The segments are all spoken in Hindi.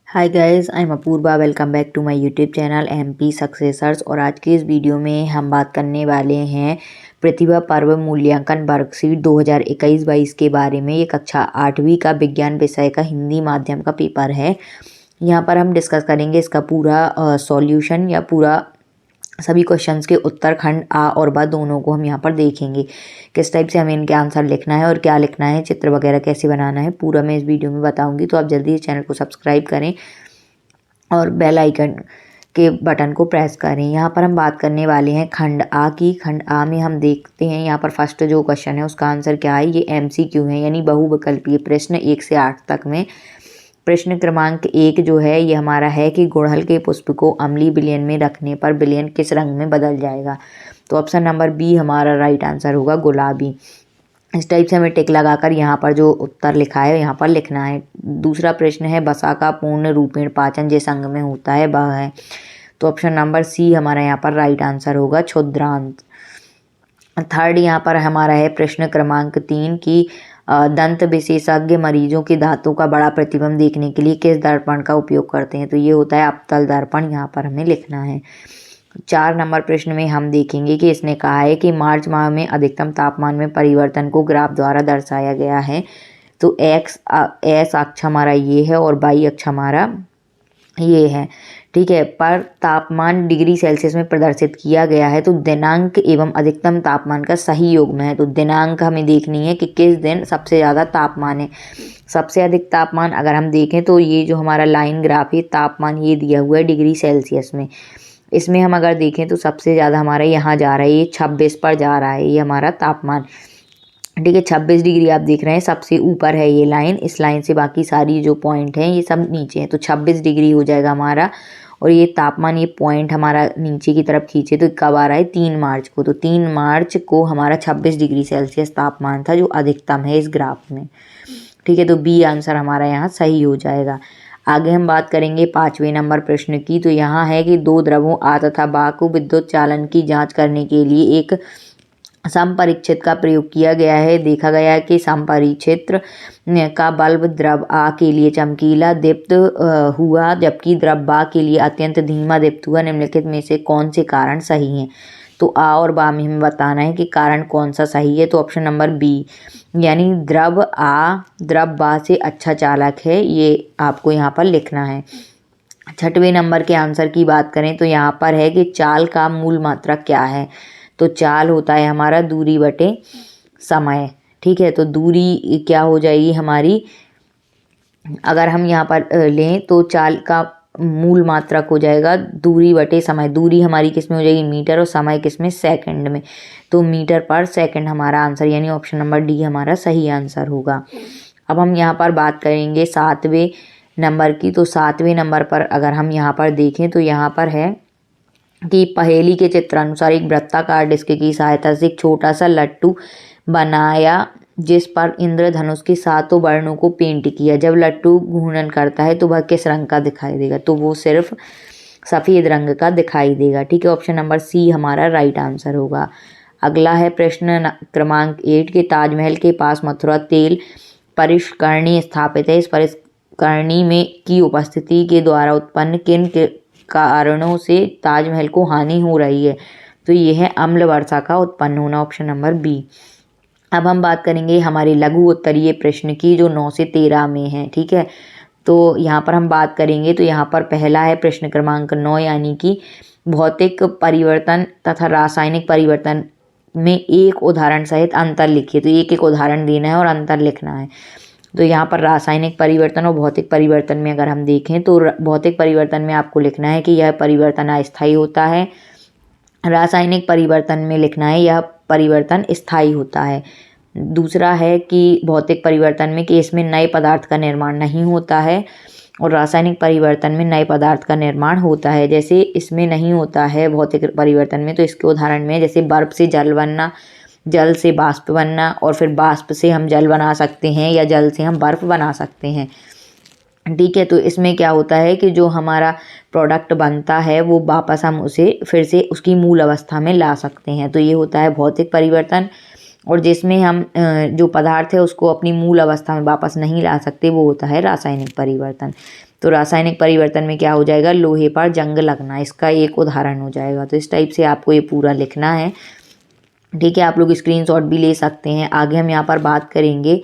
Hi guys, I am Apurva. Welcome back to my YouTube channel MP successors. और आज के इस वीडियो में हम बात करने वाले हैं प्रतिभा पर्व मूल्यांकन वर्कशीट 2021-22 के बारे में। ये कक्षा 8वीं का विज्ञान विषय का हिंदी माध्यम का पेपर है। यहाँ पर हम डिस्कस करेंगे इसका पूरा सॉल्यूशन या पूरा सभी क्वेश्चंस के उत्तर खंड आ और बा दोनों को हम यहाँ पर देखेंगे। किस टाइप से हमें इनके आंसर लिखना है और क्या लिखना है, चित्र वगैरह कैसे बनाना है, पूरा मैं इस वीडियो में बताऊंगी। तो आप जल्दी इस चैनल को सब्सक्राइब करें और बेल आइकन के बटन को प्रेस करें। यहाँ पर हम बात करने वाले हैं खंड आ की। खंड आ में हम देखते हैं यहाँ पर फर्स्ट जो क्वेश्चन है उसका आंसर क्या है। ये MCQ है यानी बहुविकल्पीय प्रश्न 1 से 8 तक में। प्रश्न क्रमांक 1 जो है ये हमारा है कि गुड़हल के पुष्प को अम्लीय विलयन में रखने पर विलयन किस रंग में बदल जाएगा। तो ऑप्शन नंबर बी हमारा राइट आंसर होगा, गुलाबी। इस टाइप से हमें टिक लगाकर यहाँ पर जो उत्तर लिखा है यहाँ पर लिखना है। दूसरा प्रश्न है वसा का पूर्ण रूपेण पाचन जिस अंग में होता है वह है। तो ऑप्शन नंबर सी हमारा यहाँ पर राइट आंसर होगा, क्षुद्रांत। थर्ड यहाँ पर हमारा है प्रश्न क्रमांक 3 की दंत विशेषज्ञ मरीजों के दांतों का बड़ा प्रतिबिंब देखने के लिए किस दर्पण का उपयोग करते हैं। तो ये होता है अवतल दर्पण, यहाँ पर हमें लिखना है। 4 नंबर प्रश्न में हम देखेंगे कि इसने कहा है कि मार्च माह में अधिकतम तापमान में परिवर्तन को ग्राफ द्वारा दर्शाया गया है। तो एस अक्ष हमारा ये है और वाई अक्ष हमारा ये है, ठीक है। पर तापमान डिग्री सेल्सियस में प्रदर्शित किया गया है। तो दिनांक एवं अधिकतम तापमान का सही योग में है। तो दिनांक हमें देखनी है कि किस दिन सबसे ज़्यादा तापमान है। सबसे अधिक तापमान अगर हम देखें तो ये जो हमारा लाइन ग्राफ है तापमान ये दिया हुआ है डिग्री सेल्सियस में। इसमें हम अगर देखें तो सबसे ज़्यादा हमारा यहाँ जा रहा है, ये 26 पर जा रहा है ये हमारा तापमान, ठीक है। 26 डिग्री आप देख रहे हैं, सबसे ऊपर है ये लाइन। इस लाइन से बाकी सारी जो पॉइंट हैं ये सब नीचे हैं। तो 26 डिग्री हो जाएगा हमारा। और ये तापमान ये पॉइंट हमारा नीचे की तरफ खींचे तो कब आ रहा है, 3 मार्च को। तो 3 मार्च को हमारा 26 डिग्री सेल्सियस तापमान था जो अधिकतम है इस ग्राफ में, ठीक है। तो बी आंसर हमारा यहाँ सही हो जाएगा। आगे हम बात करेंगे 5वें नंबर प्रश्न की। तो यहाँ है कि 2 द्रवों आ तथा बा को विद्युत चालन की जाँच करने के लिए एक समपरिक्षित का प्रयोग किया गया है। देखा गया है कि समपरिक्षित का बल्ब द्रव आ के लिए चमकीला दीप्त हुआ जबकि द्रव बा के लिए अत्यंत धीमा दीप्त हुआ। निम्नलिखित में से कौन से कारण सही हैं। तो आ और बा में हमें बताना है कि कारण कौन सा सही है। तो ऑप्शन नंबर बी यानी द्रव आ द्रव बा से अच्छा चालक है, ये आपको यहाँ पर लिखना है। 6वें नंबर के आंसर की बात करें तो यहाँ पर है कि चाल का मूल मात्रक क्या है। तो चाल होता है हमारा दूरी बटे समय, ठीक है। तो दूरी क्या हो जाएगी हमारी, अगर हम यहाँ पर लें तो चाल का मूल मात्रक हो जाएगा दूरी बटे समय। दूरी हमारी किस में हो जाएगी, मीटर, और समय किस में, सेकंड में। तो मीटर पर सेकंड हमारा आंसर यानी ऑप्शन नंबर डी हमारा सही आंसर होगा। अब हम यहाँ पर बात करेंगे 7वें नंबर की। तो 7वें नंबर पर अगर हम यहाँ पर देखें तो यहाँ पर है कि पहेली के चित्रानुसार एक वृत्ताकार डिस्क की सहायता से एक छोटा सा लट्टू बनाया जिस पर इंद्रधनुष के 7 वर्णों को पेंट किया। जब लट्टू घूर्णन करता है तो वह किस रंग का दिखाई देगा। तो वो सिर्फ सफ़ेद रंग का दिखाई देगा, ठीक है। ऑप्शन नंबर सी हमारा राइट आंसर होगा। अगला है प्रश्न क्रमांक 8 के ताजमहल के पास मथुरा तेल परिष्करणी स्थापित है। इस परिष्करणी में की उपस्थिति के द्वारा उत्पन्न किन कारणों से ताजमहल को हानि हो रही है। तो ये है अम्ल वर्षा का उत्पन्न होना, ऑप्शन नंबर बी। अब हम बात करेंगे हमारे लघु उत्तरीय प्रश्न की जो 9 से 13 में है, ठीक है। तो यहाँ पर हम बात करेंगे तो यहाँ पर पहला है प्रश्न क्रमांक 9 यानी कि भौतिक परिवर्तन तथा रासायनिक परिवर्तन में एक उदाहरण सहित अंतर लिखिए। तो एक एक उदाहरण देना है और अंतर लिखना है। तो यहाँ पर रासायनिक परिवर्तन और भौतिक परिवर्तन में अगर हम देखें तो भौतिक परिवर्तन में आपको लिखना है कि यह परिवर्तन अस्थायी होता है। रासायनिक परिवर्तन में लिखना है यह परिवर्तन स्थायी होता है। दूसरा है कि भौतिक परिवर्तन में कि इसमें नए पदार्थ का निर्माण नहीं होता है और रासायनिक परिवर्तन में नए पदार्थ का निर्माण होता है। जैसे इसमें नहीं होता है भौतिक परिवर्तन में, तो इसके उदाहरण में जैसे बर्फ से जल बनना, जल से बाष्प बनना, और फिर बाष्प से हम जल बना सकते हैं या जल से हम बर्फ़ बना सकते हैं, ठीक है। तो इसमें क्या होता है कि जो हमारा प्रोडक्ट बनता है वो वापस हम उसे फिर से उसकी मूल अवस्था में ला सकते हैं। तो ये होता है भौतिक परिवर्तन। और जिसमें हम जो पदार्थ है उसको अपनी मूल अवस्था में वापस नहीं ला सकते, वो होता है रासायनिक परिवर्तन। तो रासायनिक परिवर्तन में क्या हो जाएगा, लोहे पर जंग लगना, इसका एक उदाहरण हो जाएगा। तो इस टाइप से आपको ये पूरा लिखना है, ठीक है। आप लोग स्क्रीनशॉट भी ले सकते हैं। आगे हम यहाँ पर बात करेंगे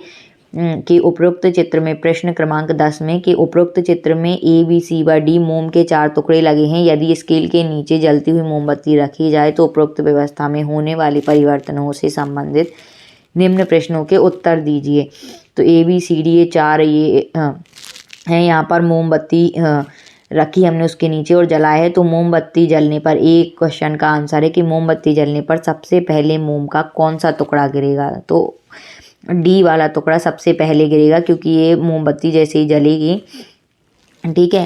कि उपरोक्त चित्र में प्रश्न क्रमांक 10 में कि उपरोक्त चित्र में ए बी सी व डी मोम के 4 टुकड़े लगे हैं। यदि स्केल के नीचे जलती हुई मोमबत्ती रखी जाए तो उपरोक्त व्यवस्था में होने वाले परिवर्तनों से संबंधित निम्न प्रश्नों के उत्तर दीजिए। तो ए बी सी डी ये 4 ये हैं। यहाँ पर मोमबत्ती रखी हमने उसके नीचे और जलाया है। तो मोमबत्ती जलने पर, एक क्वेश्चन का आंसर है कि मोमबत्ती जलने पर सबसे पहले मोम का कौन सा टुकड़ा गिरेगा। तो डी वाला टुकड़ा सबसे पहले गिरेगा, क्योंकि ये मोमबत्ती जैसे ही जलेगी, ठीक है,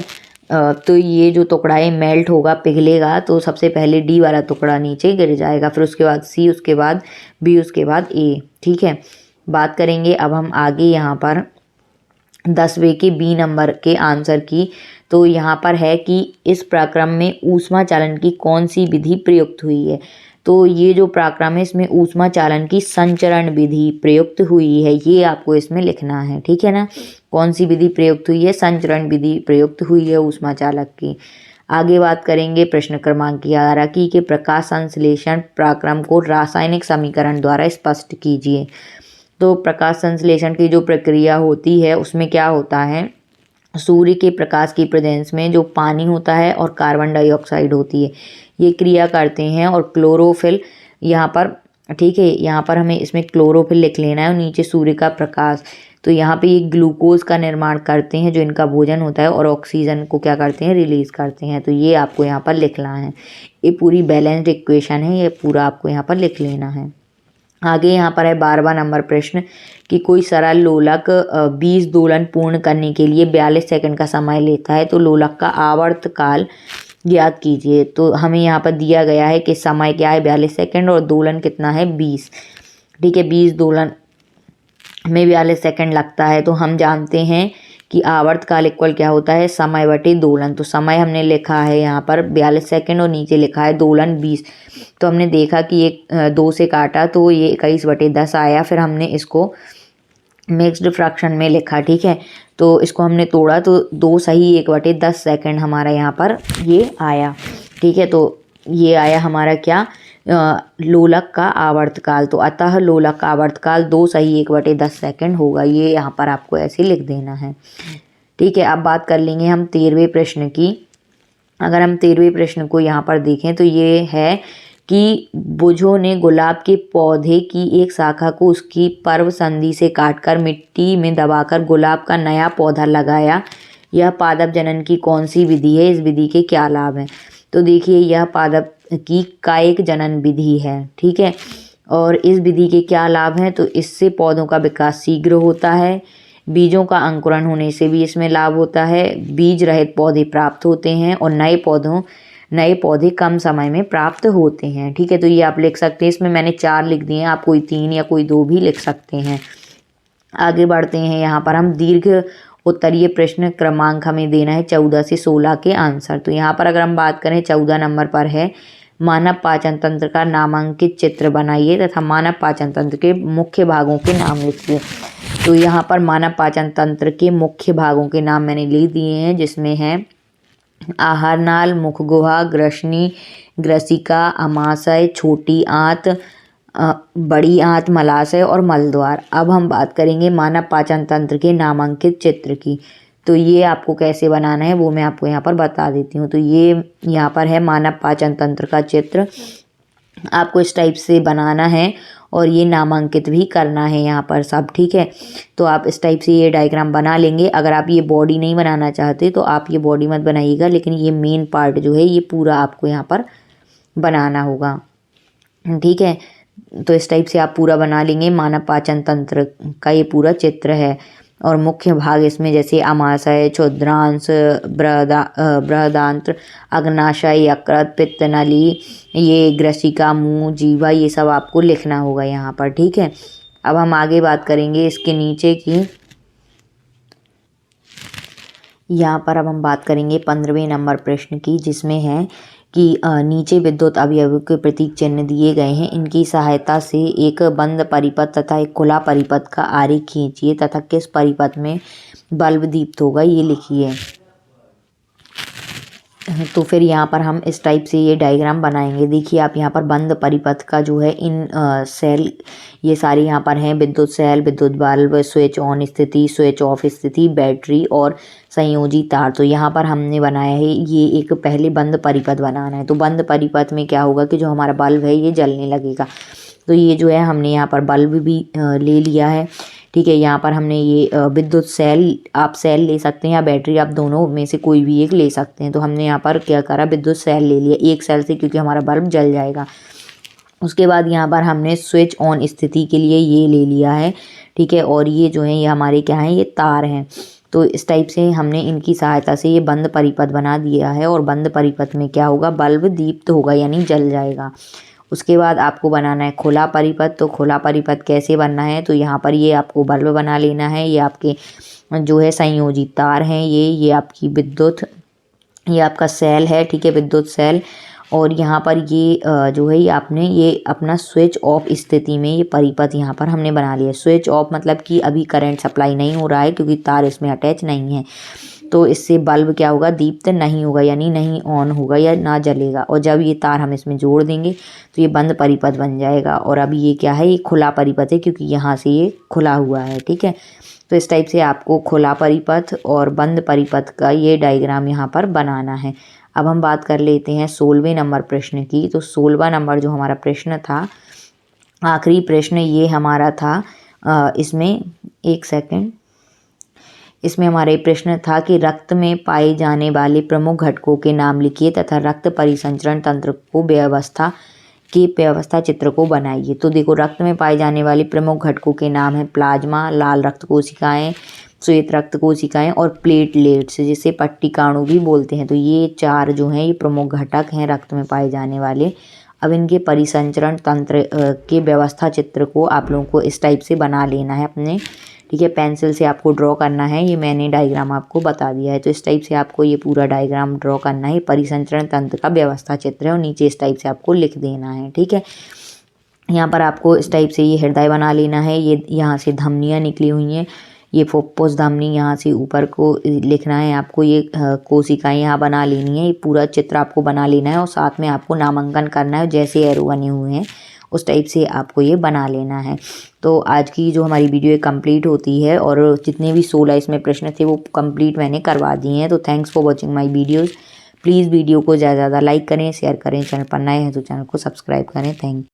तो ये जो टुकड़ा है मेल्ट होगा, पिघलेगा, तो सबसे पहले डी वाला टुकड़ा नीचे गिर जाएगा, फिर उसके बाद सी, उसके बाद बी, उसके बाद ए, ठीक है। बात करेंगे अब हम आगे यहाँ पर 10वें के बी नंबर के आंसर की। तो यहाँ पर है कि इस प्रक्रम में ऊष्मा चालन की कौन सी विधि प्रयुक्त हुई है। तो ये जो प्रक्रम है इसमें ऊष्मा चालन की संचरण विधि प्रयुक्त हुई है, ये आपको इसमें लिखना है, ठीक है ना। कौन सी विधि प्रयुक्त हुई है, संचरण विधि प्रयुक्त हुई है ऊष्मा चालक की। आगे बात करेंगे प्रश्न क्रमांक 11 की कि प्रकाश संश्लेषण प्रक्रम को रासायनिक समीकरण द्वारा स्पष्ट कीजिए। तो प्रकाश संश्लेषण की जो प्रक्रिया होती है उसमें क्या होता है, सूर्य के प्रकाश की प्रेजेंस में जो पानी होता है और कार्बन डाइऑक्साइड होती है, ये क्रिया करते हैं और क्लोरोफिल यहाँ पर, ठीक है, यहाँ पर हमें इसमें क्लोरोफिल लिख लेना है और नीचे सूर्य का प्रकाश। तो यहाँ पे ये ग्लूकोज का निर्माण करते हैं जो इनका भोजन होता है और ऑक्सीजन को क्या करते हैं, रिलीज करते हैं। तो ये आपको यहाँ पर लिखना है, ये पूरी बैलेंस्ड इक्वेशन है, ये पूरा आपको यहाँ पर लिख लेना है। आगे यहाँ पर है 12वां नंबर प्रश्न कि कोई सरल लोलक 20 दोलन पूर्ण करने के लिए 42 सेकंड का समय लेता है। तो लोलक का आवर्तकाल ज्ञात कीजिए। तो हमें यहाँ पर दिया गया है कि समय क्या है 42 सेकंड और दोलन कितना है 20, ठीक है। 20 दोलन में 42 सेकंड लगता है। तो हम जानते हैं कि आवर्तकाल इक्वल क्या होता है, समय बटे दोलन। तो समय हमने लिखा है यहाँ पर 42 सेकंड और नीचे लिखा है दोलन 20। तो हमने देखा कि एक 2 से काटा तो ये 21/10 आया, फिर हमने इसको मिक्स्ड फ्रैक्शन में लिखा, ठीक है। तो इसको हमने तोड़ा तो 2 सही 1/10 सेकंड हमारा यहाँ पर ये आया, ठीक है। तो ये आया हमारा क्या, लोलक का आवर्तकाल। तो अतः लोलक का आवर्तकाल 2 सही 1/10 सेकंड होगा, ये यहाँ पर आपको ऐसे लिख देना है, ठीक है। अब बात कर लेंगे हम 13वें प्रश्न की। अगर हम 13वें प्रश्न को यहाँ पर देखें तो ये है कि बुझो ने गुलाब के पौधे की एक शाखा को उसकी पर्व संधि से काटकर मिट्टी में दबाकर गुलाब का नया पौधा लगाया। यह पादप जनन की कौन सी विधि है, इस विधि के क्या लाभ हैं। तो देखिए यह पादप की कायिक जनन विधि है, ठीक है। और इस विधि के क्या लाभ हैं, तो इससे पौधों का विकास शीघ्र होता है, बीजों का अंकुरण होने से भी इसमें लाभ होता है, बीज रहित पौधे प्राप्त होते हैं और नए पौधे कम समय में प्राप्त होते हैं, ठीक है। तो ये आप लिख सकते हैं, इसमें मैंने 4 लिख दिए हैं, आप कोई 3 या कोई 2 भी लिख सकते हैं। आगे बढ़ते हैं, यहाँ पर हम दीर्घ उत्तरीय प्रश्न क्रमांक हमें देना है 14 से 16 के आंसर। तो यहाँ पर अगर हम बात करें 14 नंबर पर है मानव पाचन तंत्र का नामांकित चित्र बनाइए तथा मानव पाचन तंत्र के मुख्य भागों के नाम लिखिए। तो यहाँ पर मानव पाचन तंत्र के मुख्य भागों के नाम मैंने लिख दिए हैं, जिसमें है आहार नाल, मुख गुहा, ग्रसनी, ग्रसिका, अमाशय, छोटी आंत, बड़ी आंत, मलाशय और मलद्वार। अब हम बात करेंगे मानव पाचन तंत्र के नामांकित चित्र की। तो ये आपको कैसे बनाना है वो मैं आपको यहाँ पर बता देती हूँ। तो ये यहाँ पर है मानव पाचन तंत्र का चित्र, आपको इस टाइप से बनाना है और ये नामांकित भी करना है यहाँ पर सब, ठीक है। तो आप इस टाइप से ये डायग्राम बना लेंगे। अगर आप ये बॉडी नहीं बनाना चाहते तो आप ये बॉडी मत बनाइएगा, लेकिन ये मेन पार्ट जो है ये पूरा आपको यहाँ पर बनाना होगा, ठीक है। तो इस टाइप से आप पूरा बना लेंगे। मानव पाचन तंत्र का ये पूरा चित्र है और मुख्य भाग इसमें जैसे अमाशय, क्षुद्रांश, बृहदांत्र, अग्नाशय, यकृत, पित्त नली, ये ग्रसिका, मुंह, जीवा, ये सब आपको लिखना होगा यहाँ पर, ठीक है। अब हम आगे बात करेंगे इसके नीचे की। यहाँ पर अब हम बात करेंगे 15वें नंबर प्रश्न की, जिसमें है कि नीचे विद्युत अवयव के प्रतीक चिन्ह दिए गए हैं, इनकी सहायता से एक बंद परिपथ तथा एक खुला परिपथ का आरेख खींचिए तथा किस परिपथ में बल्ब दीप्त होगा ये लिखिए। तो फिर यहाँ पर हम इस टाइप से ये डायग्राम बनाएंगे। देखिए आप यहाँ पर बंद परिपथ का जो है इन सेल ये सारे यहाँ पर हैं, विद्युत सेल, विद्युत बल्ब, स्विच ऑन स्थिति, स्विच ऑफ स्थिति, बैटरी और संयोजी तार। तो यहाँ पर हमने बनाया है ये एक पहले बंद परिपथ बनाना है। तो बंद परिपथ में क्या होगा कि जो हमारा बल्ब है ये जलने लगेगा। तो ये जो है हमने यहाँ पर बल्ब भी ले लिया है, ठीक है। यहाँ पर हमने ये विद्युत सेल, आप सेल ले सकते हैं या बैटरी, आप दोनों में से कोई भी एक ले सकते हैं। तो हमने यहाँ पर क्या करा, विद्युत सेल ले लिया, एक सेल से, क्योंकि हमारा बल्ब जल जाएगा। उसके बाद यहाँ पर हमने स्विच ऑन स्थिति के लिए ये ले लिया है, ठीक है। और ये जो है ये हमारे क्या हैं, ये तार हैं। तो इस टाइप से हमने इनकी सहायता से ये बंद परिपथ बना दिया है। और बंद परिपथ में क्या होगा, बल्ब दीप्त होगा यानी जल जाएगा। उसके बाद आपको बनाना है खुला परिपथ। तो खुला परिपथ कैसे बनना है, तो यहाँ पर ये आपको बल्ब बना लेना है। ये आपके जो है संयोजी तार हैं, ये आपकी विद्युत, ये आपका सेल है, ठीक है, विद्युत सेल। और यहाँ पर ये जो है ये आपने ये अपना स्विच ऑफ स्थिति में ये परिपथ यहाँ पर हमने बना लिया। स्विच ऑफ मतलब कि अभी करंट सप्लाई नहीं हो रहा है क्योंकि तार इसमें अटैच नहीं है। तो इससे बल्ब क्या होगा, दीप्त नहीं होगा यानी नहीं ऑन होगा या ना जलेगा। और जब ये तार हम इसमें जोड़ देंगे तो ये बंद परिपथ बन जाएगा। और अभी ये क्या है, ये खुला परिपथ है क्योंकि यहाँ से ये खुला हुआ है, ठीक है। तो इस टाइप से आपको खुला परिपथ और बंद परिपथ का ये डायग्राम यहाँ पर बनाना है। अब हम बात कर लेते हैं 16वें नंबर प्रश्न की। तो 16वां नंबर जो हमारा प्रश्न था, आखिरी प्रश्न ये हमारा था, इसमें एक सेकंड, इसमें हमारे प्रश्न था कि रक्त में पाए जाने वाले प्रमुख घटकों के नाम लिखिए तथा रक्त परिसंचरण तंत्र को व्यवस्था चित्र को बनाइए। तो देखो रक्त में पाए जाने वाले प्रमुख घटकों के नाम है प्लाज्मा, लाल रक्त कोशिकाएं, श्वेत रक्त कोशिकाएं और प्लेटलेट्स, जिसे पट्टिकाणु भी बोलते हैं। तो ये चार जो हैं ये प्रमुख घटक हैं रक्त में पाए जाने वाले। अब इनके परिसंचरण तंत्र के व्यवस्था चित्र को आप लोगों को इस टाइप से बना लेना है अपने, ठीक है। पेंसिल से आपको ड्रॉ करना है, ये मैंने डायग्राम आपको बता दिया है। तो इस टाइप से आपको ये पूरा डायग्राम ड्रॉ करना है। परिसंचरण तंत्र का व्यवस्था चित्र है और नीचे इस टाइप से आपको लिख देना है, ठीक है। यहाँ पर आपको इस टाइप से ये हृदय बना लेना है। ये यहाँ से धमनियाँ निकली हुई हैं, ये फुफ्फुस धमनी यहाँ से ऊपर को लिखना है आपको। ये कोशिकाएं यहाँ बना लेनी है। ये पूरा चित्र आपको बना लेना है और साथ में आपको नामांकन करना है, जैसे एरो बने हुए हैं उस टाइप से आपको ये बना लेना है। तो आज की जो हमारी वीडियो कंप्लीट होती है और जितने भी 16 इसमें प्रश्न थे वो कंप्लीट मैंने करवा दिए हैं। तो thanks for watching my videos. Please video को ज़्यादा से ज़्यादा लाइक करें, शेयर करें। चैनल पर नए हैं तो चैनल को सब्सक्राइब करें। थैंक